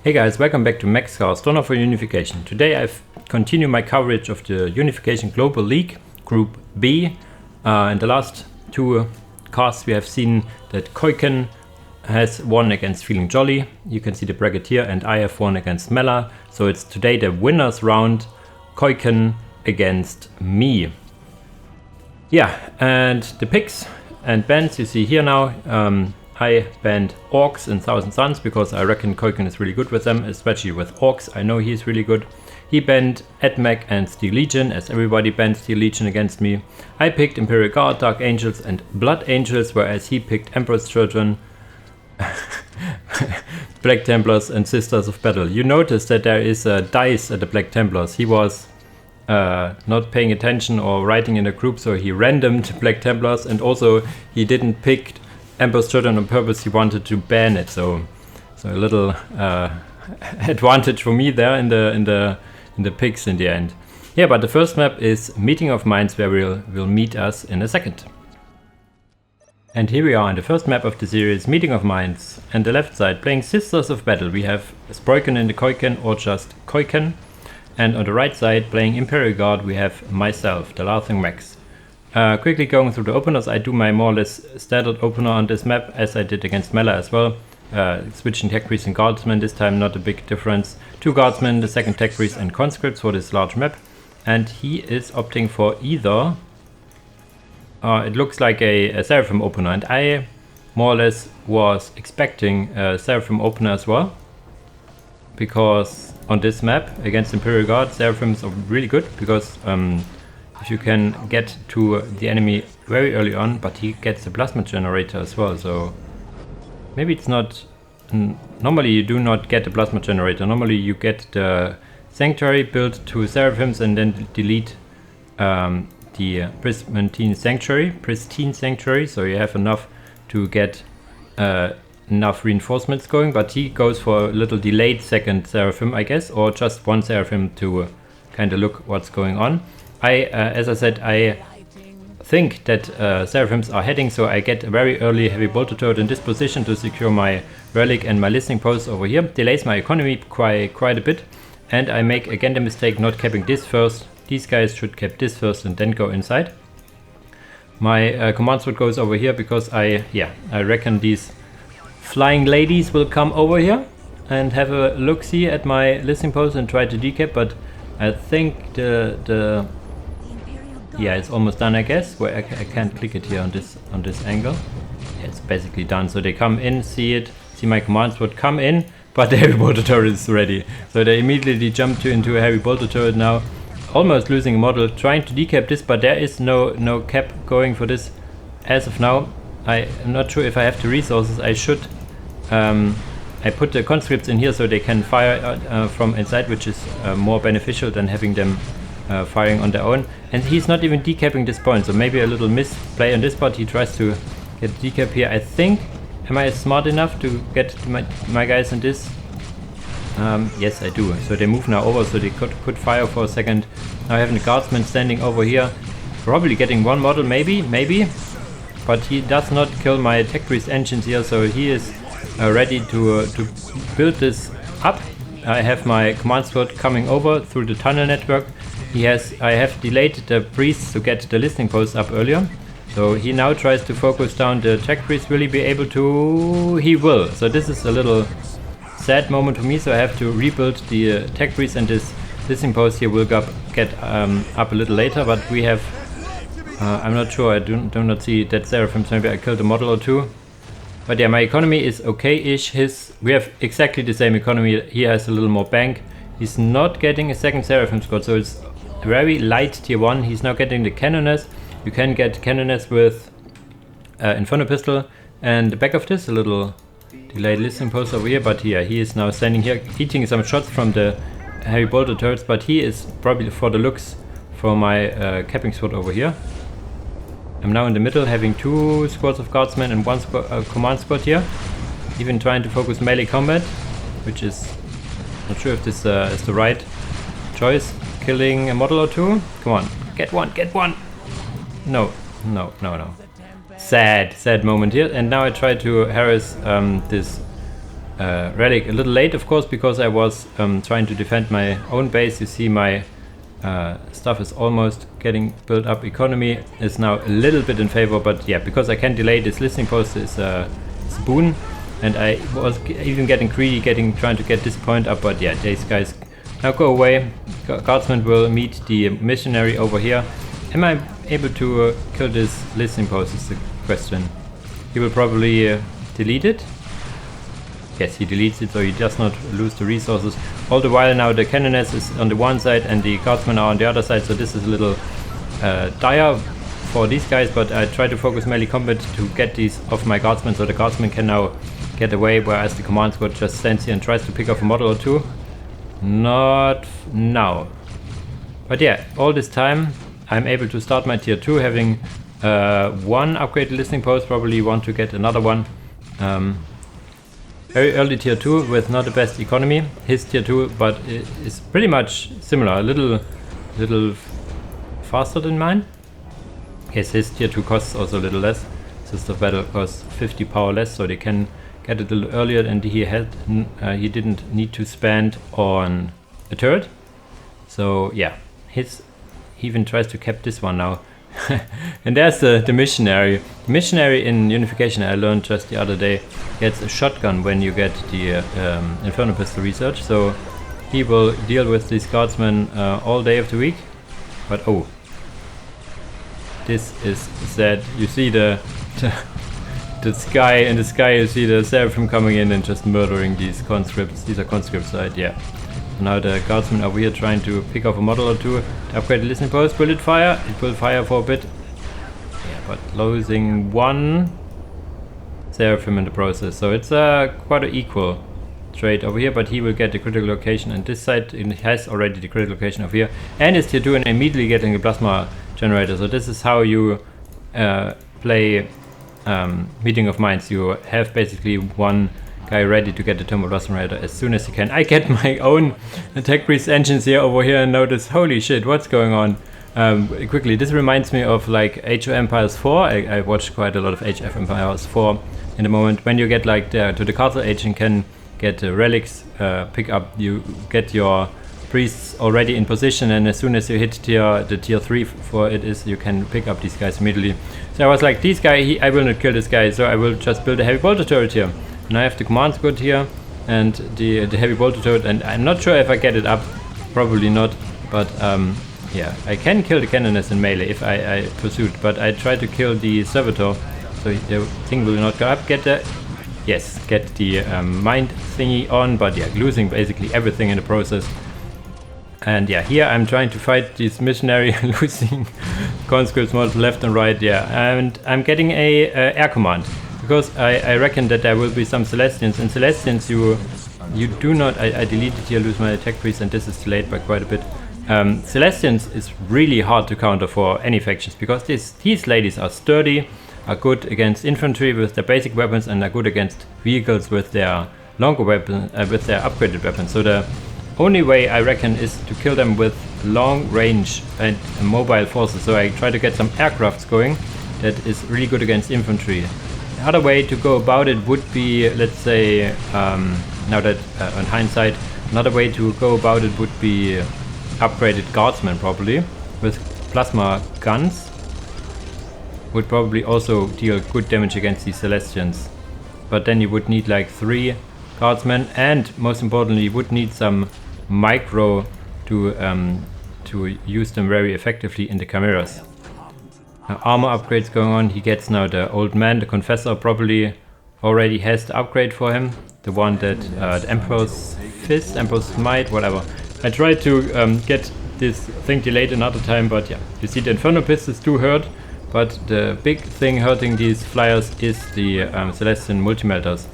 Hey guys, welcome back to Max Soulstorm for Unification. Today I've continued my coverage of the Unification Global League, Group B. In the last two casts we have seen that Keuken has won against Feeling Jolly. You can see the bracket here, and I have won against Mela. So it's today the winners round, Keuken against me. Yeah, and the picks and bans you see here now. I banned Orcs in Thousand Suns because I reckon Keuken is really good with them, especially with Orcs. I know he's really good. He banned AdMech and Steel Legion, as everybody banned Steel Legion against me. I picked Imperial Guard, Dark Angels and Blood Angels, whereas he picked Emperor's Children, Black Templars and Sisters of Battle. You notice that there is a dice at the Black Templars. He was not paying attention or writing in a group, so he randomed Black Templars, and also he didn't pick Emperor's Children on purpose. He wanted to ban it, so a little advantage for me there in the picks in the end. Yeah, but the first map is Meeting of Minds, where we'll meet us in a second. And here we are on the first map of the series, Meeting of Minds. And the left side, playing Sisters of Battle, we have Sproiken in the Keuken or just Keuken. And on the right side, playing Imperial Guard, we have myself, TheLaughingMax. Quickly going through the openers, I do my more or less standard opener on this map, as I did against Mela as well. Switching Tech Priest and Guardsmen this time, not a big difference. 2 Guardsmen, the second Tech Priest and Conscripts for this large map. And he is opting for either, it looks like a Seraphim opener, and I more or less was expecting a Seraphim opener as well. Because on this map, against Imperial Guard, Seraphims are really good, because if you can get to the enemy very early on, but he gets the plasma generator as well, so maybe it's not. Normally you do not get the plasma generator. Normally you get the sanctuary built to seraphims and then delete the pristine sanctuary, so you have enough to get enough reinforcements going. But he goes for a little delayed second seraphim, I guess, or just one seraphim to kind of look what's going on. As I said, I think that Seraphims are heading, so I get a very early heavy bolter turret in this position to secure my relic and my listening post over here. Delays my economy quite a bit, and I make again the mistake not capping this first. These guys should cap this first and then go inside. My command sword goes over here because I reckon these flying ladies will come over here and have a look-see at my listening post and try to decap, but I think it's almost done, I guess. Where I can't click it here on this angle. Yeah, it's basically done. So they come in, see my commands would come in, but the heavy bolter turret is ready. So they immediately jump into a heavy bolter turret now, almost losing a model, trying to decap this, but there is no cap going for this as of now. I am not sure if I have the resources. I should. I put the conscripts in here so they can fire from inside, which is more beneficial than having them firing on their own. And he's not even decapping this point, so maybe a little misplay on this part. He tries to get decap here. I think, am I smart enough to get my guys in this? Yes, I do. So they move now over, so they could fire for a second. Now having the guardsman standing over here, probably getting one model, maybe. But he does not kill my tech priest engines here, so he is ready to build this up. I have my command slot coming over through the tunnel network. I have delayed the priests to get the listening post up earlier. So he now tries to focus down the tech priest. Will he be able to? He will. So this is a little sad moment for me. So I have to rebuild the tech priest, and this listening post here will get up a little later. But we have, I'm not sure. I do not see that seraphims. Maybe I killed a model or two. But yeah, my economy is okay-ish. We have exactly the same economy. He has a little more bank. He's not getting a second Seraphim squad, so it's very light tier 1. He's now getting the Canoness. You can get Canoness with Inferno Pistol. And the back of this, a little delayed listening post over here. But yeah, he is now standing here, eating some shots from the heavy bolter turrets. But he is probably for the looks for my capping sword over here. I'm now in the middle, having 2 squads of guardsmen and 1 command squad here. Even trying to focus melee combat, which is not sure if this is the right choice. Killing a model or 2. Come on, get one. No. Sad moment here. And now I try to harass this relic a little late, of course, because I was trying to defend my own base. You see my stuff is almost getting built up. Economy is now a little bit in favor, but yeah, because I can delay this listening post is a boon. And I was even getting greedy, trying to get this point up, but yeah, these guys now go away. Guardsmen will meet the missionary over here. Am I able to kill this listening post is the question. He will probably delete it. Yes, he deletes it, so he does not lose the resources. All the while now the cannoness is on the one side and the guardsmen are on the other side, so this is a little dire for these guys, but I try to focus melee combat to get these off my guardsmen, so the guardsmen can now get away, whereas the command squad just stands here and tries to pick off a model or two. Not now. But yeah, all this time I'm able to start my tier 2 having one upgraded listening post, probably want to get another one. Very early tier 2 with not the best economy. His tier 2, but is pretty much similar, a little faster than mine. Yes, his tier 2 costs also a little less. Sister of Battle costs 50 power less, so they can get it a little earlier, and he didn't need to spend on a turret. So yeah, he even tries to cap this one now. And there's the missionary. Missionary in Unification, I learned just the other day, gets a shotgun when you get the Inferno Pistol research. So he will deal with these guardsmen all day of the week. But oh, this is sad. You see the sky, in the sky you see the Seraphim coming in and just murdering these conscripts. These are conscripts, right? Yeah. So now the guardsmen are here trying to pick off a model or two to upgrade the listening post. Will it fire? It will fire for a bit. Yeah, but losing one Seraphim in the process. So it's quite an equal trade over here, but he will get the critical location, and this side has already the critical location over here. And it's tier 2 and immediately getting a plasma generator. So this is how you play Meeting of Minds. You have basically one guy ready to get the Turbo Plasma Generator as soon as he can. I get my own attack priest engines here over here and notice, holy shit, what's going on? Quickly, this reminds me of like Age of Empires 4. I watched quite a lot of Age of Empires 4 in the moment. When you get like to the castle age and can get relics pick up, you get your priests already in position, and as soon as you hit the tier 3 for it is, you can pick up these guys immediately. So I was like, this guy, I will not kill this guy, so I will just build a heavy bolter turret here. And I have the command squad here and the heavy bolter turret, and I'm not sure if I get it up, probably not, but yeah, I can kill the cannoness in melee if I pursued, but I try to kill the servitor, so the thing will not go up. Get the mind thingy on, but yeah, losing basically everything in the process. And yeah, here I'm trying to fight this missionary, losing conscripts models left and right. Yeah, and I'm getting a air command, because I reckon that there will be some Celestians, and Celestians you do not, I deleted here, lose my attack priest, and this is delayed by quite a bit. Celestians is really hard to counter for any factions, because these ladies are sturdy, are good against infantry with their basic weapons, and are good against vehicles with their longer weapons, with their upgraded weapons. So the only way I reckon is to kill them with long range and mobile forces. So I try to get some aircrafts going that is really good against infantry. The other way to go about it would be, let's say, now that on hindsight, another way to go about it would be upgraded guardsmen, probably with plasma guns. Would probably also deal good damage against these Celestians, but then you would need like 3 guardsmen, and most importantly you would need some micro to use them very effectively in the chimeras. Now, armor upgrades going on. He gets now the old man, the confessor probably already has the upgrade for him, the one that the Emperor's Fist, Emperor's Might, whatever. I tried to get this thing delayed another time, but yeah, you see the Inferno Pistols do hurt, but the big thing hurting these flyers is the Celestian multi-melters.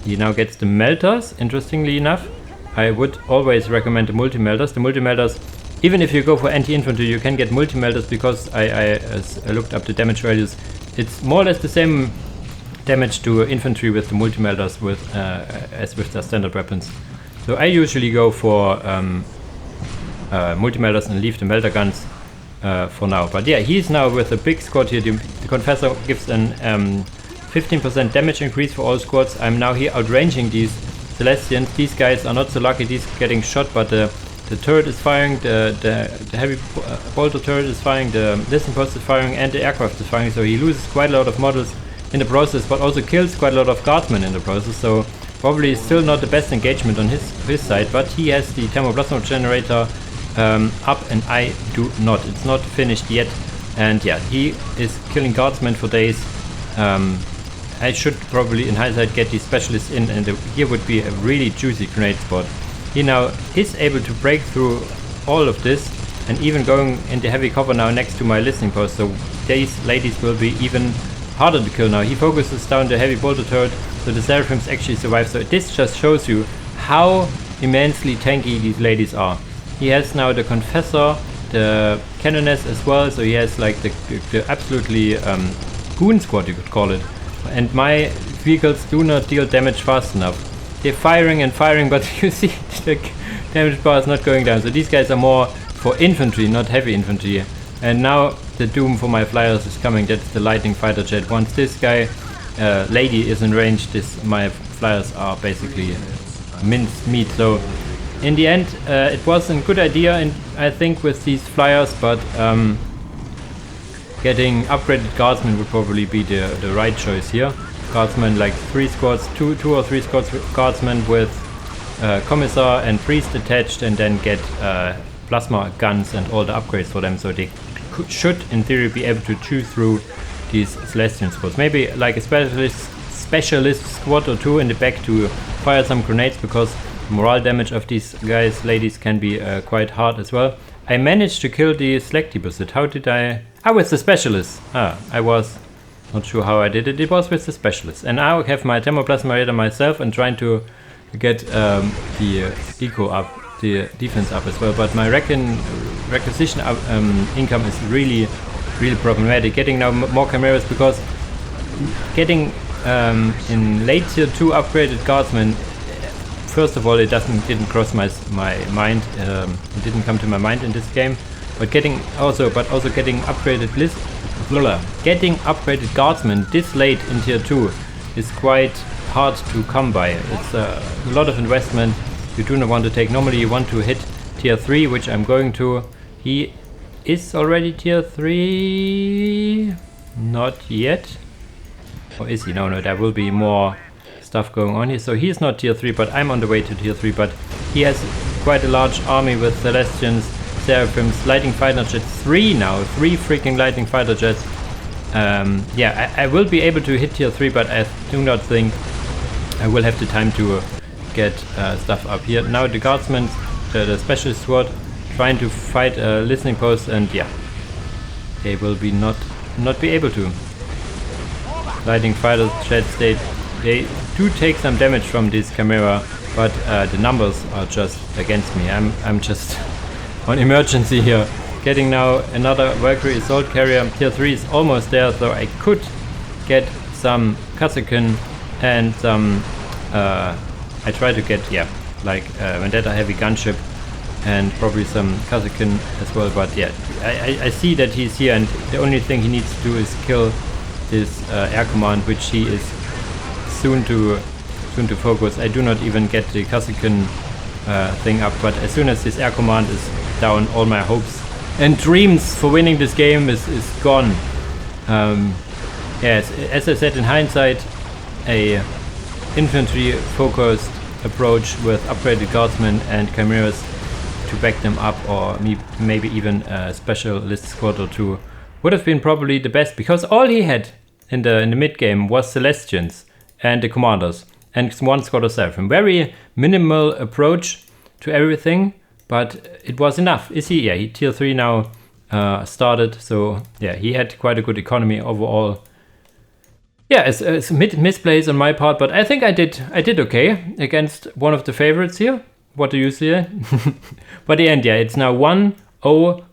He now gets the melters, interestingly enough. I would always recommend the multi-melters. The multi-melters, even if you go for anti-infantry, you can get multi-melters, because I looked up the damage values. It's more or less the same damage to infantry with the multi-melters as with their standard weapons. So I usually go for multi-melters and leave the melter guns for now. But yeah, he's now with a big squad here. The Confessor gives an 15% damage increase for all squads. I'm now here outranging these Celestians. These guys are not so lucky, these getting shot, but the turret is firing, the heavy bolter turret is firing, the listening post is firing, and the aircraft is firing, so he loses quite a lot of models in the process, but also kills quite a lot of guardsmen in the process, so probably still not the best engagement on his side, but he has the thermoplasma generator up and I do not. It's not finished yet, and yeah, he is killing guardsmen for days. I should probably in hindsight get these specialists in, and here would be a really juicy grenade spot. He now is able to break through all of this and even going into heavy cover now next to my listening post, so these ladies will be even harder to kill now. He focuses down the heavy bolter turret, so the Seraphims actually survive. So this just shows you how immensely tanky these ladies are. He has now the Confessor, the Canoness as well, so he has like the absolutely goon squad, you could call it. And my vehicles do not deal damage fast enough. They're firing and firing, but you see the damage bar is not going down. So these guys are more for infantry, not heavy infantry. And now the doom for my flyers is coming. That's the lightning fighter jet. Once this guy, lady, is in range, my flyers are basically minced meat. So in the end, it was a good idea, and I think with these flyers, but getting upgraded guardsmen would probably be the right choice here. Guardsmen like 3 squads, two or three squads guardsmen with commissar and priest attached, and then get plasma guns and all the upgrades for them, so they should in theory be able to chew through these Celestian squads. Maybe like a specialist squad or 2 in the back to fire some grenades, because morale damage of these guys, ladies, can be quite hard as well. I managed to kill the Slack deposit. How did I? Ah, with the specialist. I was not sure how I did it. It was with the specialist. And now I have my thermoplasma radar myself and trying to get the eco up, the defense up as well. But my requisition income is really problematic. Getting now more chimeras, because getting in late tier 2 upgraded guardsmen, first of all, it didn't cross my mind. It didn't come to my mind in this game. But also getting upgraded guardsmen this late in tier 2 is quite hard to come by. It's a lot of investment you do not want to take. Normally you want to hit tier 3, which I'm going to. He is already tier 3. Not yet. Or is he? No, there will be more stuff going on here. So he is not tier 3, but I'm on the way to tier 3. But he has quite a large army with Celestians, Seraphims, Lightning Fighter Jets, 3 now. 3 freaking Lightning Fighter Jets. Yeah, I will be able to hit tier 3, but I do not think I will have the time to get stuff up here. Now the guardsmen, the specialist squad, trying to fight a listening post, and yeah, they will be not be able to. Lightning Fighter Jets, they do take some damage from this Chimera, but the numbers are just against me. I'm just on emergency here. Getting now another Valkyrie assault carrier. Tier 3 is almost there, so I could get some Keuken and some I try to get like Vendetta heavy gunship and probably some Keuken as well, but yeah, I see that he's here, and the only thing he needs to do is kill this air command, which he is soon to focus. I do not even get the Keuken thing up, but as soon as this air command is down, all my hopes and dreams for winning this game is gone. Yes, as I said, in hindsight, a infantry focused approach with upgraded guardsmen and chimeras to back them up, or maybe even a specialist squad or 2, would have been probably the best, because all he had in the mid game was Celestians and the commanders and 1 squad of Seraphim. Very minimal approach to everything, but it was enough. Is he? Yeah, he tier 3 now started, so yeah, he had quite a good economy overall. Yeah, it's misplays on my part, but I think I did okay against one of the favorites here. What do you see? But in the end, yeah, it's now 1-0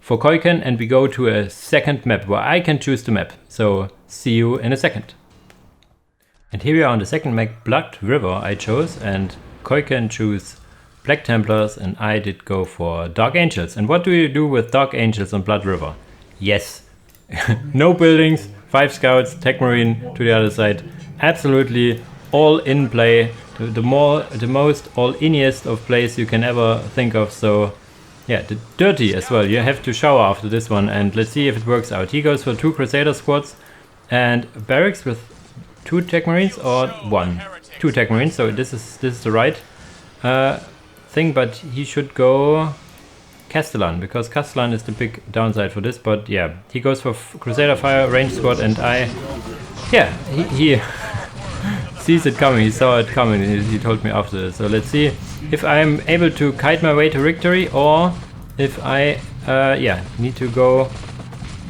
for Keuken, and we go to a second map where I can choose the map. So see you in a second. And here we are on the second map, Blood River I chose, and Keuken choose Black Templars, and I did go for Dark Angels. And what do you do with Dark Angels on Blood River? Yes, no buildings, 5 scouts, Tech Marine to the other side, absolutely all-in play, the most all-iniest of plays you can ever think of. So yeah, the dirty as well. You have to shower after this one, and let's see if it works out. He goes for 2 Crusader squads and barracks with 2 Tech Marines or 1. 2 Tech Marines. So this is the right thing, but he should go Castellan, because Castellan is the big downside for this. But yeah, he goes for Crusader Fire range squad, and he sees it coming. He saw it coming. He told me after this. So let's see if I'm able to kite my way to victory, or if I need to go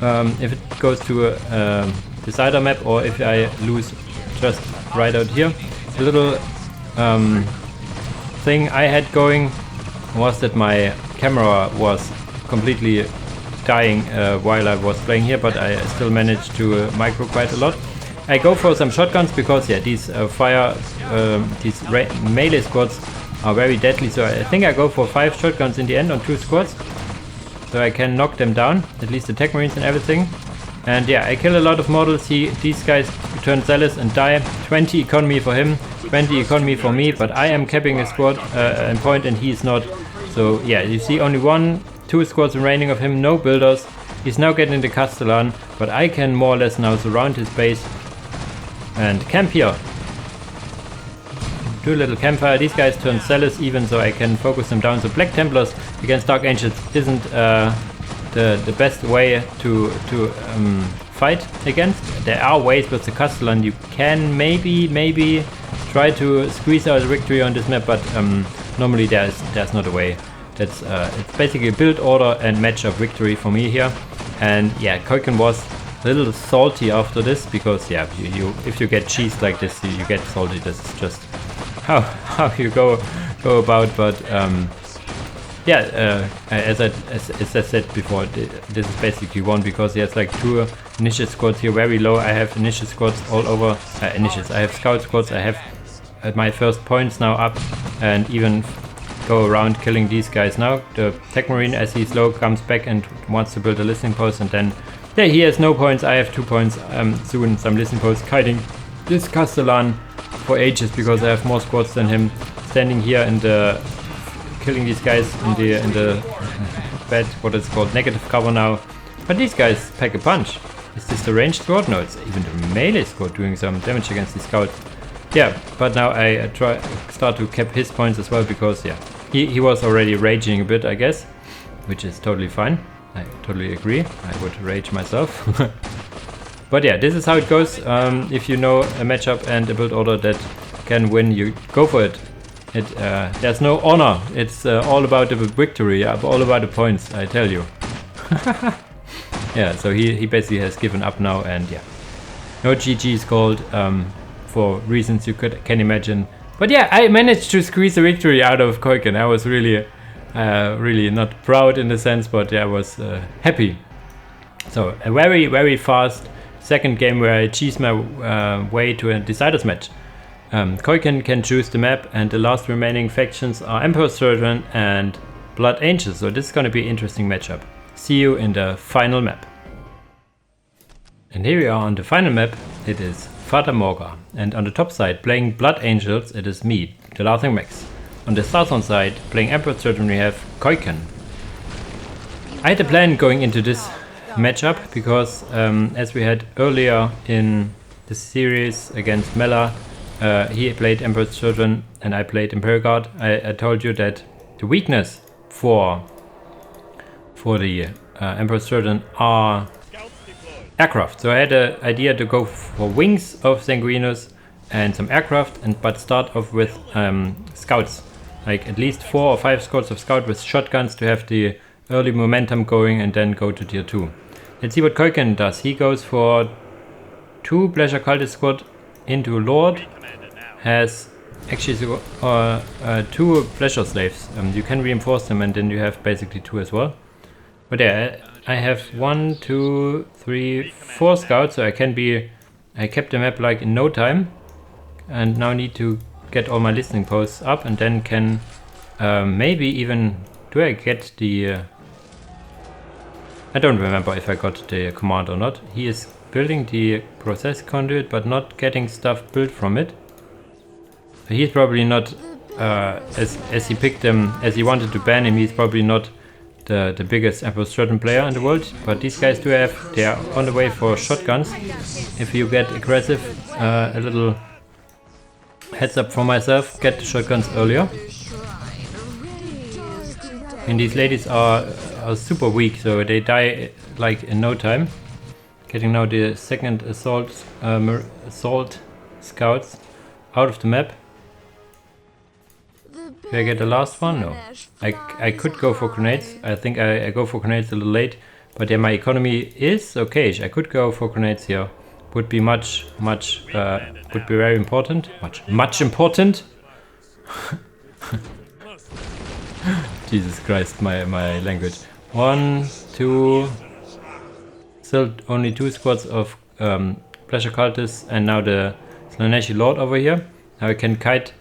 if it goes to a decider map, or if I lose just right out here. The little thing I had going was that my camera was completely dying while I was playing here, but I still managed to micro quite a lot. I go for some shotguns because these melee squads are very deadly, so I think I go for 5 shotguns in the end on 2 squads, so I can knock them down, at least the Tech Marines and everything. And yeah, I kill a lot of models. These guys turn zealous and die. 20 economy for him, 20 economy for me, but I am capping a squad and point, and he is not. So yeah, you see only 2 squads remaining of him, no builders. He's now getting the Castellan, but I can more or less now surround his base and camp here. Do a little campfire. These guys turn zealous even, so I can focus them down. So Black Templars against Dark Angels isn't the best way to fight against. There are ways with the Castellan. You can maybe try to squeeze out a victory on this map, but normally there's not a way. It's basically a build order and matchup victory for me here. And yeah, Keuken was a little salty after this, because yeah, if you get cheesed like this, you get salty. This is just how you go about. But as I said before, this is basically one, because he has like 2 initiate squads here very low. I have initiate squads all over. Initiates. I have scout squads. I have my first points now up, and even go around killing these guys now. The Tech Marine, as he's low, comes back and wants to build a listening post, and then yeah, he has no points. I have 2 points. Soon some listening posts, kiting this Castellan for ages, because I have more squads than him, standing here and killing these guys in the bad, what is called, negative cover now. But these guys pack a punch. Is this the ranged squad? No, it's even the melee squad doing some damage against the scouts. Yeah, but now I start to cap his points as well, because yeah, he was already raging a bit, I guess, which is totally fine. I totally agree. I would rage myself. But yeah, this is how it goes. If you know a matchup and a build order that can win, you go for it. There's no honor. It's all about the victory, all about the points, I tell you. Yeah, so he basically has given up now, and yeah, no GG is called for reasons you can imagine. But yeah, I managed to squeeze a victory out of Keuken. I was really not proud in the sense, but yeah, I was happy. So a very fast second game where I cheese my way to a deciders match. Keuken can choose the map, and the last remaining factions are Emperor's Children and Blood Angels. So this is going to be an interesting matchup. See you in the final map. And here we are on the final map. It is Fata Morga, and on the top side, playing Blood Angels, it is me, TheLaughingMax. On the southern side, playing Emperor's Children, we have Keuken. I had a plan going into this matchup, because as we had earlier in the series against Mela, he played Emperor's Children and I played Imperial Guard. I told you that the weakness for the Emperor's Children are aircraft. So I had an idea to go for wings of Sanguinus and some aircraft, but start off with scouts. Like at least 4 or 5 squads of scout with shotguns to have the early momentum going, and then go to tier 2. Let's see what Keuken does. He goes for 2 Pleasure Cultist squad into Lord. Has actually 2 Pleasure Slaves. You can reinforce them, and then you have basically 2 as well. But yeah, I have 1, 2, 3, 4 scouts, so I kept the map like in no time, and now need to get all my listening posts up, and then can maybe even, do I get the I don't remember if I got the command or not. He is building the process conduit, but not getting stuff built from it. He's probably not, as he picked him, as he wanted to ban him, he's probably not the biggest Emperor player in the world. But these guys do have, they are on the way for shotguns. If you get aggressive, a little heads up for myself, get the shotguns earlier. And these ladies are super weak, so they die like in no time. Getting now the second assault scouts out of the map. Did I get the last one? No. I could go for grenades. I think I go for grenades a little late. But yeah, my economy is okay. I could go for grenades here. Would be would be very important. Much important. Jesus Christ, my language. 1, 2. Still only 2 squads of pleasure cultists, and now the Slaneshi Lord over here. Now I can kite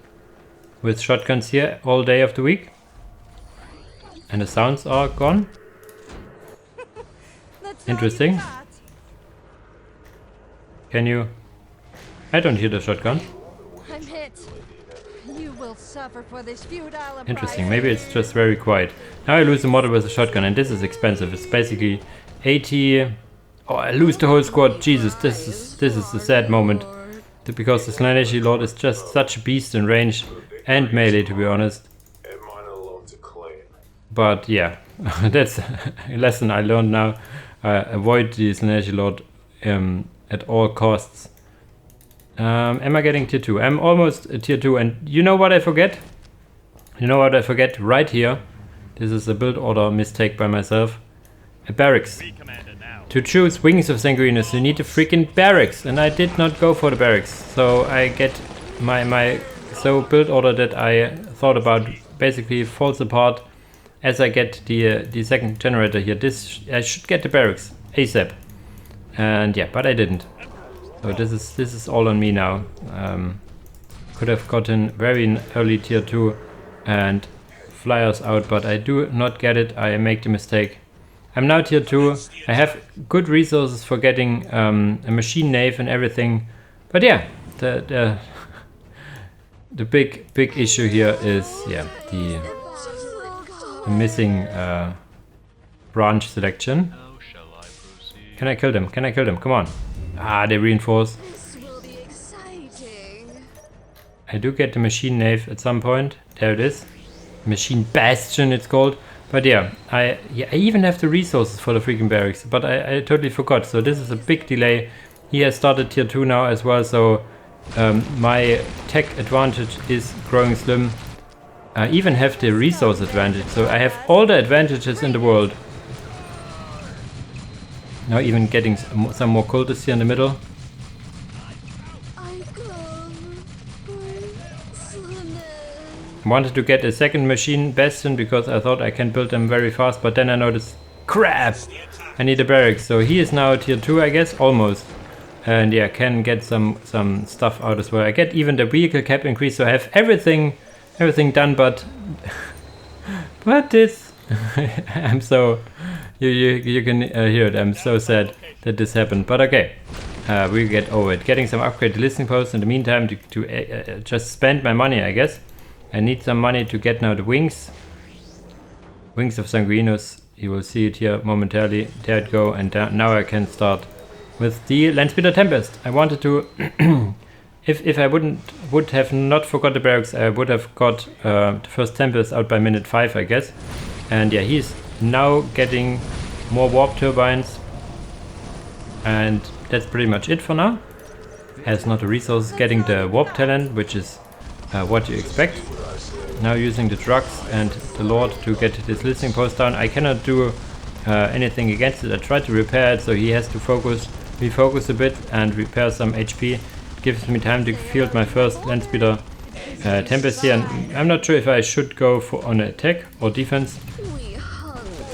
with shotguns here all day of the week. And the sounds are gone. Interesting. Can you... I don't hear the shotgun. I'm hit. You will suffer for this futile. Interesting, maybe it's just very quiet. Now I lose the model with a shotgun, and this is expensive. It's basically 80... Oh, I lose the whole squad. Jesus, this is a sad moment. Because the Slaneshi Lord is just such a beast in range and melee, to be honest. But yeah, that's a lesson I learned now. Avoid the Slaneshi Lord at all costs. Am I getting tier 2? I'm almost a tier 2, and you know what I forget? You know what I forget? Right here. This is a build order mistake by myself. A barracks. To choose Wings of Sanguinus, you need a freaking barracks, and I did not go for the barracks. So I get my build order that I thought about basically falls apart as I get the second generator here. I should get the barracks ASAP, and yeah, but I didn't. So this is all on me now. Could have gotten very early tier 2 and flyers out, but I do not get it. I make the mistake. I'm now tier 2. I have good resources for getting a machine nave and everything. But yeah, the big issue here is the missing branch selection. Can I kill them? Can I kill them? Come on. Ah, they reinforce. I do get the machine nave at some point. There it is. Machine bastion it's called. But yeah, I even have the resources for the freaking barracks, but I totally forgot. So this is a big delay. He has started tier 2 now as well, so my tech advantage is growing slim. I even have the resource advantage, so I have all the advantages in the world. Now even getting some more cultists here in the middle. Wanted to get a second machine bastion because I thought I can build them very fast, but then I noticed, crap! I need a barracks. So he is now tier 2, I guess, almost. And yeah, can get some stuff out as well. I get even the vehicle cap increase, so I have everything done, but this I'm so you can hear it. I'm so sad that this happened, but okay. We get over it. Getting some upgraded listening posts in the meantime to just spend my money, I guess. I need some money to get now the wings. Wings of Sanguinus. You will see it here momentarily. There it go. And now I can start with the Landspeeder Tempest. I wanted to... if I would have not forgot the barracks, I would have got the first Tempest out by minute 5, I guess. And yeah, he's now getting more warp turbines. And that's pretty much it for now. Has not the resources. Getting the warp talent, which is what you expect. Now using the drugs and the Lord to get this listening post down. I cannot do anything against it. I tried to repair it, so he has to refocus a bit and repair some HP. It gives me time to field my first Landspeeder Tempest here. And I'm not sure if I should go on attack or defense.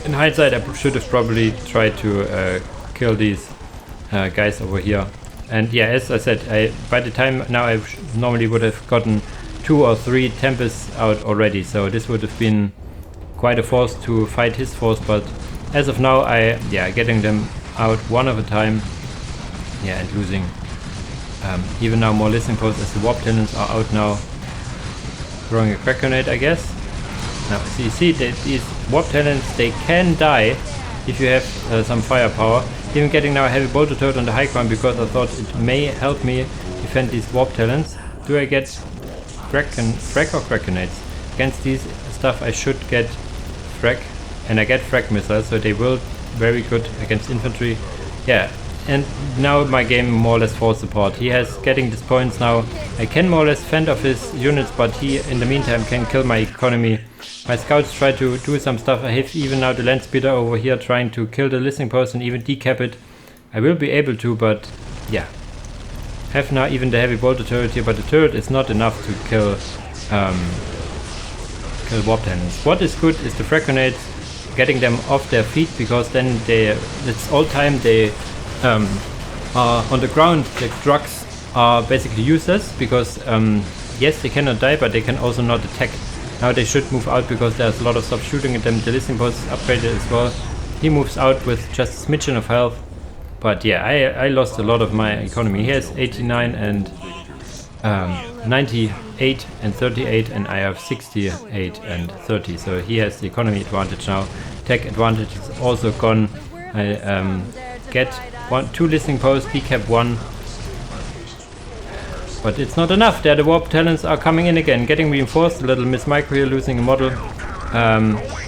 In hindsight, I should have probably tried to kill these guys over here. And yeah, as I said, by the time now I normally would have gotten 2 or 3 Tempests out already, so this would have been quite a force to fight his force, but as of now getting them out one at a time Yeah, and losing even now more listening posts as the warp talents are out now. Throwing a crack grenade, I guess. Now, so you see that these warp talents, they can die if you have some firepower. Even getting now a heavy bolter turret on the high ground because I thought it may help me defend these warp talents. Do I get frag or crack grenades? Against these stuff I should get frag, and I get frag missiles, so they will very good against infantry. Yeah, and now my game more or less falls apart. He has getting these points now. I can more or less fend off his units, but he in the meantime can kill my economy. My scouts try to do some stuff. I have even now the land speeder over here trying to kill the listening post and even decap it. I will be able to, but yeah. Have now even the heavy bolter turret here, but the turret is not enough to kill warp talents. What is good is the frag grenades, getting them off their feet, because then it's all time they are on the ground. The trucks are basically useless because yes, they cannot die, but they can also not attack. Now they should move out because there's a lot of stuff shooting at them. The listening post is upgraded as well. He moves out with just a smidgen of health. But yeah, I lost a lot of my economy. He has 89 and 98 and 38, and I have 68 and 30. So he has the economy advantage now. Tech advantage is also gone. I get 2 listening posts, decap 1. But it's not enough. There the warp talents are coming in again, getting reinforced. A little Miss Micro here, losing a model.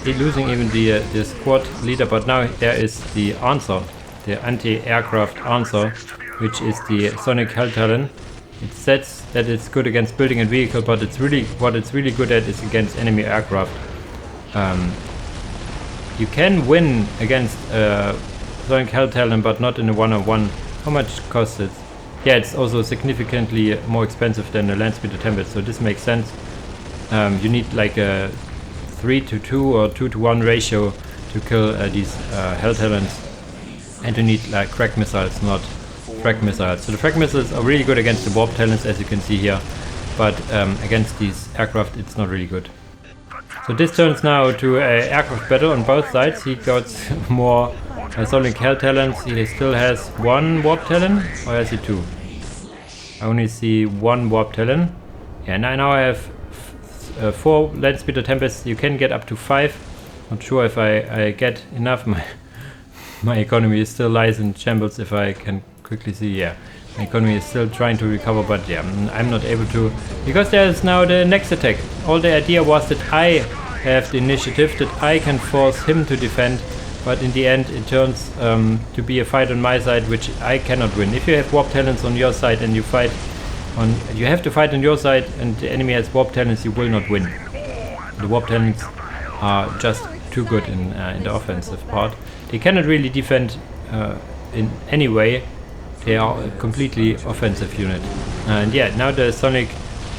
Losing even the squad leader, but now there is the answer. The anti-aircraft answer, which is the Sonic Hell Talon. It says that it's good against building and vehicle, but it's really what it's really good at is against enemy aircraft. You can win against Sonic Hell Talon, but not in a one-on-one. How much costs it? Yeah, it's also significantly more expensive than the land speeder Tempest, so this makes sense. You need like a 3-to-2 or 2-to-1 ratio to kill these Hell Talons. And you need like crack missiles, not frag missiles. So the frag missiles are really good against the warp talents, as you can see here, but against these aircraft it's not really good. So this turns now to an aircraft battle on both sides. He got more Sonic Hell Talons. He still has 1 warp talon, or has he 2? I only see 1 warp talon. Yeah, and now I have 4 land speeder Tempests. You can get up to 5. Not sure if I get enough. My economy still lies in shambles, if I can quickly see. Yeah, my economy is still trying to recover, but yeah, I'm not able to, because there is now the next attack. All the idea was that I have the initiative, that I can force him to defend, but in the end it turns to be a fight on my side, which I cannot win. If you have warp talents on your side and you have to fight on your side and the enemy has warp talents, you will not win. The warp talents are just too good in the offensive part. They cannot really defend in any way. They are a completely offensive unit. And yeah, now the Sonic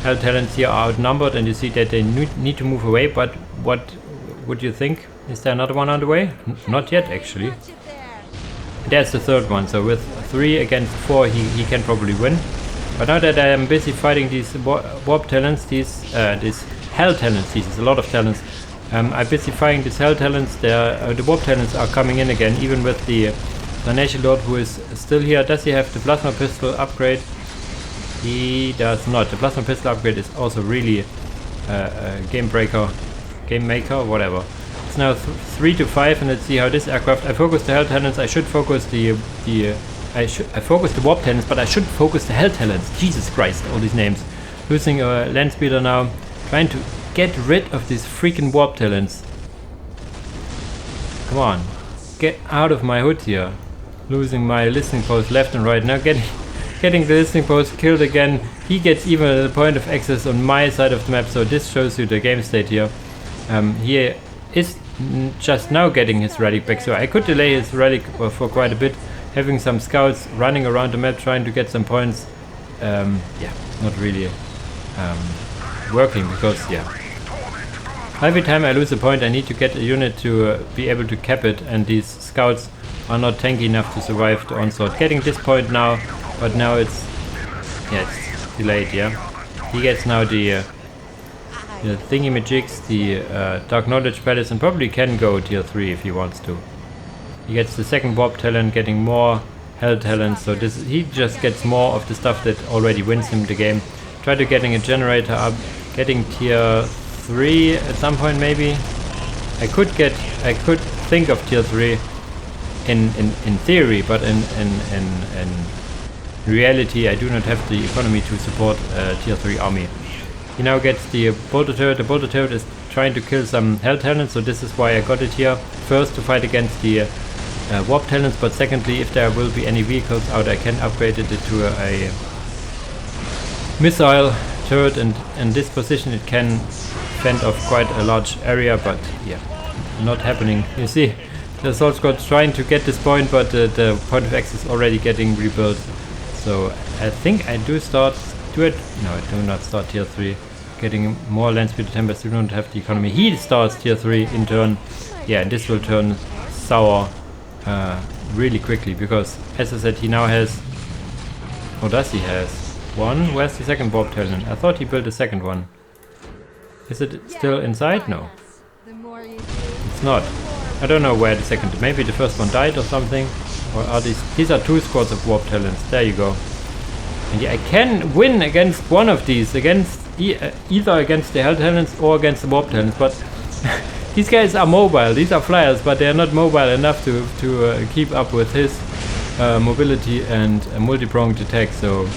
Hell Talents here are outnumbered, and you see that they need to move away. But what would you think? Is there another one on the way? Not yet, actually. There's the third one. So with 3 against 4, he can probably win. But now that I am busy fighting these warp talents, these Hell Talents, this is a lot of talents. I'm busy fighting these Hell Talents. The warp talents are coming in again, even with the Nation Lord, who is still here. Does he have the plasma pistol upgrade? He does not. The plasma pistol upgrade is also really a game maker, whatever. It's now 3-to-5, and let's see how this aircraft. I focus the Hell Talents. I should focus I focus the warp talents, but I should focus the Hell Talents. Jesus Christ, all these names. Losing a land speeder now, trying to get rid of these freaking warp talents. Come on, get out of my hood here. Losing my listening post left and right. Now getting the listening post killed again. He gets even a point of access on my side of the map, so this shows you the game state here. He is just now getting his relic back, so I could delay his relic for quite a bit, having some scouts running around the map trying to get some points. Yeah, not really working, because yeah, every time I lose a point I need to get a unit to be able to cap it, and these scouts are not tanky enough to survive the onslaught. Getting this point now, but now it's delayed. Yeah, he gets now the thingy-majigs, the Dark Knowledge Palace, and probably can go tier 3 if he wants to. He gets the second warp talent, getting more hell talents, so he just gets more of the stuff that already wins him the game. Try to getting a generator up, getting tier 3 at some point maybe. I could think of tier 3 in theory, but in reality I do not have the economy to support tier 3 army. He now gets the bolter turret. The bolter turret is trying to kill some hell talents, so this is why I got it here. First to fight against the warp talents, but secondly if there will be any vehicles out I can upgrade it to a missile turret, and in this position it can fend off quite a large area, but yeah, not happening. You see the Soul Squad's trying to get this point, but the point of X is already getting rebuilt. So I think I do it. No, I do not start tier 3. Getting more land speed attempts, do not have the economy. He starts tier 3 in turn. Yeah, and this will turn sour really quickly, because as I said, he now has, or does he has one? Where's the second warp talent? I thought he built a second one. Is it still inside? No. It's not. I don't know where the second, maybe the first one died or something. Or are these are 2 squads of warp talents. There you go. And yeah, I can win against one of these, against either against the hell talents or against the warp talents, but these guys are mobile. These are flyers, but they are not mobile enough to keep up with his mobility and multi-pronged attack. So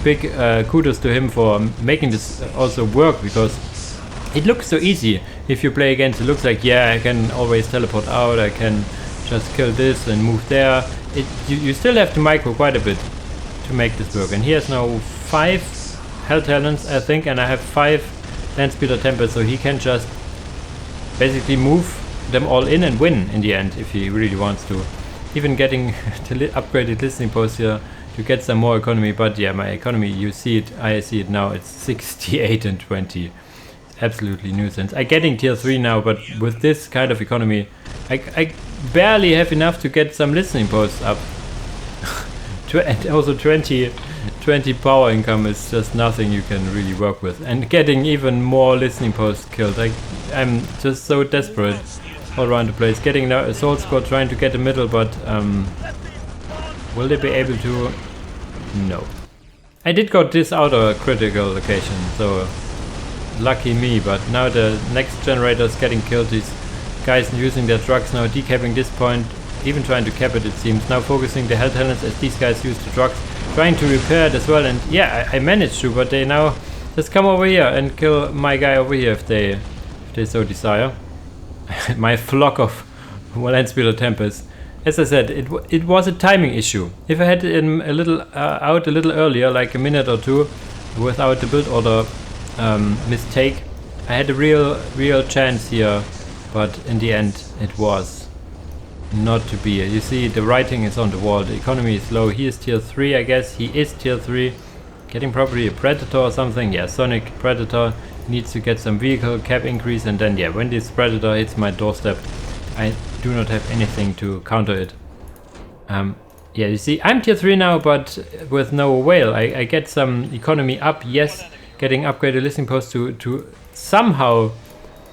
big kudos to him for making this also work, because it looks so easy if you play against. It looks like, yeah, I can always teleport out, I can just kill this and move there. You still have to micro quite a bit to make this work. And he has now 5 hell talents, I think, and I have 5 land speeder tempers, so he can just basically move them all in and win in the end if he really wants to. Even getting the upgraded listening post here to get some more economy, but yeah, my economy, you see it, I see it now, it's 68 and 20. Absolutely nuisance. I'm getting tier 3 now, but with this kind of economy I barely have enough to get some listening posts up. And also 20 power income is just nothing you can really work with. And getting even more listening posts killed, I'm just so desperate all around the place. Getting now a Soul Squad trying to get the middle, but will they be able to? No. I did got this outer critical location, so lucky me, but now the next generator is getting killed. These guys using their trucks now, decapping this point, even trying to cap it, it seems. Now focusing the hell talents as these guys use the trucks, trying to repair it as well. And yeah, I managed to, but they now just come over here and kill my guy over here if they so desire. My flock of land speeder tempers. As I said, it was a timing issue. If I had him a little out a little earlier, like a minute or two, without the build order mistake, I had a real chance here, but in the end it was not to be. You see the writing is on the wall, the economy is low. He is tier 3, I guess. He is tier 3, getting probably a Predator or something. Yeah, Sonic Predator needs to get some vehicle cap increase, and then yeah, when this Predator hits my doorstep, I do not have anything to counter it. Yeah, you see, I'm tier 3 now, but with no whale. I get some economy up, yes, getting upgraded listening post to somehow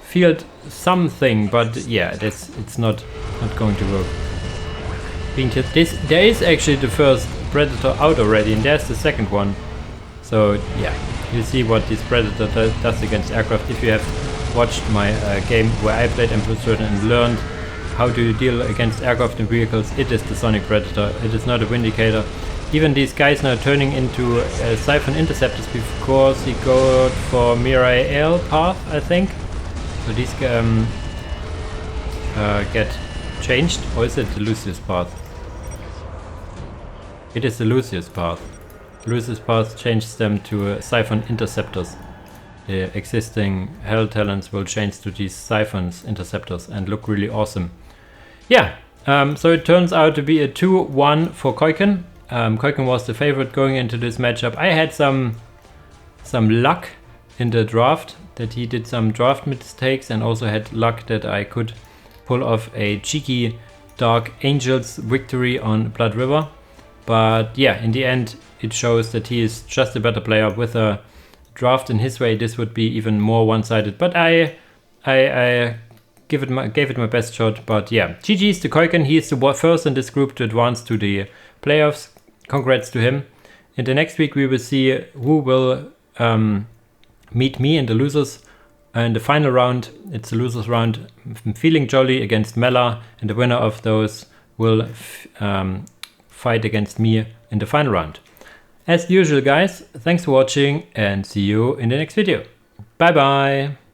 field something, but yeah, it's not going to work. Being tier there is actually the first Predator out already, and there's the second one. So yeah, you see what this Predator does against aircraft. If you have watched my game where I played M+30 and learned how to deal against aircraft and vehicles, it is the Sonic Predator. It is not a Vindicator. Even these guys now turning into Siphon Interceptors because he got for Mirai L path, I think. So these get changed, or is it the Lucius path? It is the Lucius path. Lucius path changes them to Siphon Interceptors. The existing Hell Talents will change to these Siphons Interceptors and look really awesome. Yeah, so it turns out to be a 2-1 for Keuken. Keuken was the favorite going into this matchup. I had some luck in the draft, that he did some draft mistakes, and also had luck that I could pull off a cheeky Dark Angels victory on Blood River. But yeah, in the end it shows that he is just a better player. With a draft in his way, this would be even more one-sided, but I gave it my best shot. But yeah, GG's to Keuken. He is the first in this group to advance to the playoffs. Congrats to him. In the next week we will see who will meet me in the losers. In the final round, it's the losers round. I'm feeling jolly against Mela, and the winner of those will fight against me in the final round. As usual, guys, thanks for watching and see you in the next video. Bye bye!